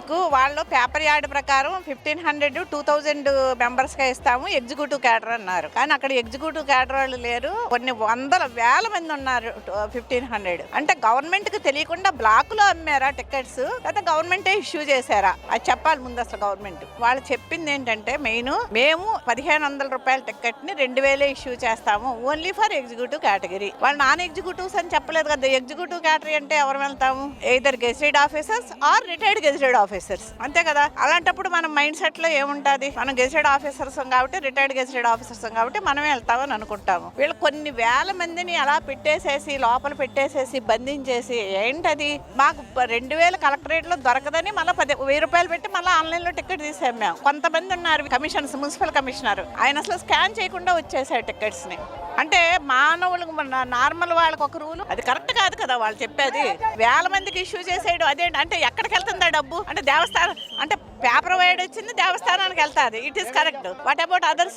మీకు వాళ్ళు paper yard ప్రకారం 1500 2000 మెంబర్స్గా ఇస్తాము ఎగ్జిక్యూటివ్ క్యాడర్ అన్నారు. కానీ అక్కడ ఎగ్జిక్యూటివ్ క్యాడర్ వాళ్ళు లేరు. కొన్ని వందల వేల మంది ఉన్నారు 1500. అంటే గవర్నమెంట్కి తెలియకుండా బ్లాక్లో అమ్మారా టికెట్స్, లేదా గవర్నమెంటే ఇష్యూ చేశారా? అది చెప్పాలి ముందు అసలు గవర్నమెంట్. వాళ్ళు చెప్పింది ఏంటంటే మేము 1500 రూపాయల టికెట్ని 2000 ఇష్యూ చేస్తాము ఓన్లీ ఫర్ ఎగ్జిక్యూటివ్ కేటగిరీ. వాళ్ళు నాన్ ఎగ్జిక్యూటివ్స్ అని చెప్పలేదు కదా. ఎగ్జిక్యూటివ్ కేటగిరీ అంటే ఎవరు వెళ్తాము? Either gazetted officers or retired gazetted officers, అంతే కదా. అలాంటప్పుడు మన మైండ్ సెట్ లో ఏముంటది? మనం గెజిటెడ్ ఆఫీసర్స్ కాబట్టి, రిటైర్డ్ గెజిటెడ్ ఆఫీసర్స్ కాబట్టి మనమే వెళ్తామని అనుకుంటాము. వీళ్ళు కొన్ని వేల మందిని అలా పెట్టేసేసి లోపల పెట్టేసేసి బంధించేసి ఏంటది మాకు 2000 కలెక్టరేట్ లో దొరకదని మళ్ళీ 1000 రూపాయలు పెట్టి మళ్ళీ ఆన్లైన్ లో టికెట్ తీసాం మేము. కొంతమంది ఉన్నారు కమిషన్స్, మున్సిపల్ కమిషనర్, ఆయన అసలు స్కాన్ చేయకుండా వచ్చేసాయి టికెట్స్ ని. అంటే మానవులకు నార్మల్ వాళ్ళకి ఒక రూలు, అది కరెక్ట్ కాదు కదా వాళ్ళు చెప్పేది. వేల మందికి ఇష్యూ చేసేయడం అదేంటి? అంటే ఎక్కడికి వెళ్తుందా డబ్బు? అంటే దేవస్థానం, అంటే పేపర్ వైడ్ వచ్చింది దేవస్థానానికి వెళ్తాది, it is correct. What about others?